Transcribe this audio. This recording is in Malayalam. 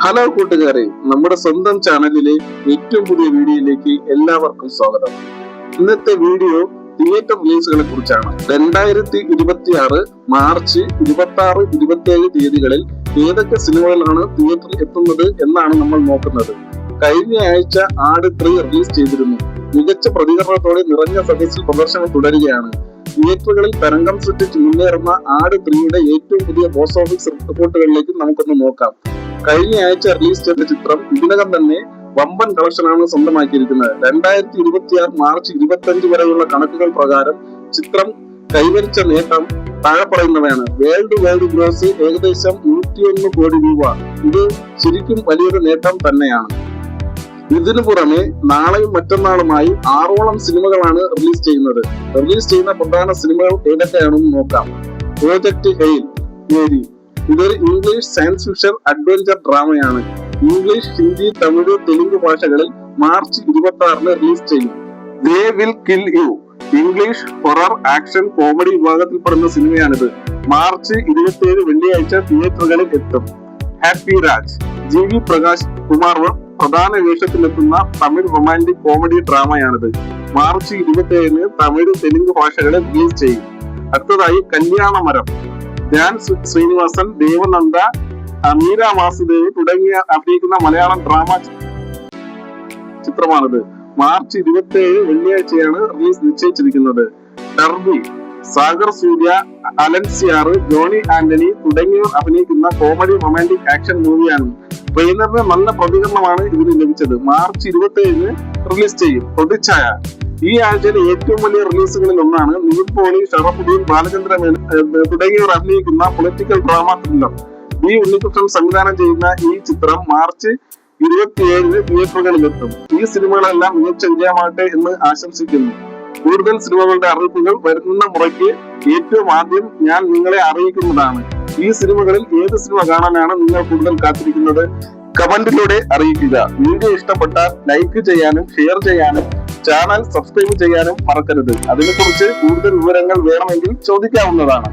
ഹലോ കൂട്ടുകാരെ, നമ്മുടെ സ്വന്തം ചാനലിലെ ഏറ്റവും പുതിയ വീഡിയോയിലേക്ക് എല്ലാവർക്കും സ്വാഗതം. ഇന്നത്തെ വീഡിയോ തിയേറ്റർ റിലീസുകളെ കുറിച്ചാണ്. 2026 മാർച്ച് 26, 27 തീയതികളിൽ ഏതൊക്കെ സിനിമകളാണ് തിയേറ്ററിൽ എത്തുന്നത് എന്നാണ് നമ്മൾ നോക്കുന്നത്. കഴിഞ്ഞ ആഴ്ച ആട് 3 റിലീസ് ചെയ്തിരുന്നു. മികച്ച പ്രതികരണത്തോടെ നിറഞ്ഞ സദസ്സിൽ പ്രദർശനം തുടരുകയാണ്. തിയേറ്ററുകളിൽ തരംഗം സൃഷ്ടിച്ച് മുന്നേറുന്ന ആട് 3യുടെ ഏറ്റവും പുതിയ ബോക്സ് ഓഫീസ് റിപ്പോർട്ടുകളിലേക്ക് നമുക്കൊന്ന് നോക്കാം. കഴിഞ്ഞ ആഴ്ച റിലീസ് ചെയ്ത ചിത്രം ഇതിനകം തന്നെ വമ്പൻ കളക്ഷനാണ് സ്വന്തമാക്കിയിരിക്കുന്നത്. 2026 മാർച്ച് 25 വരെയുള്ള കണക്കുകൾ പ്രകാരം ചിത്രം കൈവരിച്ച നേട്ടം താഴെ പറയുന്നവയാണ്. വേൾഡ് വൈഡ് ഗ്രോസ് ഏകദേശം 101 കോടി രൂപ. ഇത് ശരിക്കും വലിയൊരു നേട്ടം തന്നെയാണ്. ഇതിനു പുറമെ നാളെയും മറ്റന്നാളുമായി 6ഓളം സിനിമകളാണ് റിലീസ് ചെയ്യുന്നത്. റിലീസ് ചെയ്യുന്ന പ്രധാന സിനിമകൾ ഏതൊക്കെയാണെന്ന് നോക്കാം. പ്രോജക്ട് ഹെയിൽ മേരി, ഇതൊരു ഇംഗ്ലീഷ് സയൻസ് ഫിക്ഷൻ അഡ്വഞ്ചർ ഡ്രാമയാണ്. ഇംഗ്ലീഷ്, ഹിന്ദി, തമിഴ്, തെലുങ്ക് ഭാഷകളിൽ മാർച്ച് 26 റിലീസ് ചെയ്യും. They will kill you, English horror action comedy വിഭാഗത്തിൽപ്പെടുന്ന സിനിമയാണിത്. മാർച്ച് 27 വെള്ളിയാഴ്ച തിയേറ്ററുകളിൽ എത്തും. ഹാപ്പി രാജ്, GV പ്രകാശ് കുമാർ പ്രധാന വേഷത്തിലെത്തുന്ന തമിഴ് റൊമാന്റിക് കോമഡി ഡ്രാമയാണിത്. മാർച്ച് 27 തമിഴ്, തെലുങ്ക് ഭാഷകളിൽ റിലീസ് ചെയ്യും. അടുത്തതായി കല്യാണമരം, ധ്യാൻ ശ്രീനിവാസൻ, ദേവനന്ദ, മീര വാസുദേവ് തുടങ്ങിയ അഭിനയിക്കുന്ന മലയാളം ഡ്രാമ ചിത്രമാണിത്. മാർച്ച് 27 വെള്ളിയാഴ്ചയാണ് റിലീസ് നിശ്ചയിച്ചിരിക്കുന്നത്. ടർബി, സാഗർ സൂര്യ, അലൻസിയാർ, ജോണി ആന്റണി തുടങ്ങിയവർ അഭിനയിക്കുന്ന കോമഡി റൊമാന്റിക് ആക്ഷൻ മൂവിയാണ്. ട്രെയിലറിന് നല്ല പ്രതികരണമാണ് ഇതിന് ലഭിച്ചത്. മാർച്ച് 27 റിലീസ് ചെയ്യും. പ്രതിച്ഛായ, ഈ ആഴ്ചയിലെ ഏറ്റവും വലിയ റിലീസുകളിൽ ഒന്നാണ്. നിവിൻ പോളി, ഷറഫുദ്ദീൻ, ബാലചന്ദ്ര തുടങ്ങിയവർ അഭിനയിക്കുന്ന political drama thriller. B Unnikrishnan സംവിധാനം ചെയ്യുന്ന ഈ ചിത്രം മാർച്ച് 27 തിയേറ്ററുകളിലെത്തും. ഈ സിനിമകളെല്ലാം മികച്ച വിജയമാകട്ടെ എന്ന് ആശംസിക്കുന്നു. കൂടുതൽ സിനിമകളുടെ അറിയിപ്പുകൾ വരുന്ന മുറയ്ക്ക് ഏറ്റവും ആദ്യം ഞാൻ നിങ്ങളെ അറിയിക്കുന്നതാണ്. ഈ സിനിമകളിൽ ഏത് സിനിമ കാണാനാണ് നിങ്ങൾ കൂടുതൽ കാത്തിരിക്കുന്നത്? കമന്റിലൂടെ അറിയിക്കുക. വീഡിയോ ഇഷ്ടപ്പെട്ടാൽ ലൈക്ക് ചെയ്യാനും ഷെയർ ചെയ്യാനും ചാനൽ സബ്സ്ക്രൈബ് ചെയ്യാനും മറക്കരുത്. അതിനെക്കുറിച്ച് കൂടുതൽ വിവരങ്ങൾ വേണമെങ്കിൽ ചോദിക്കാവുന്നതാണ്.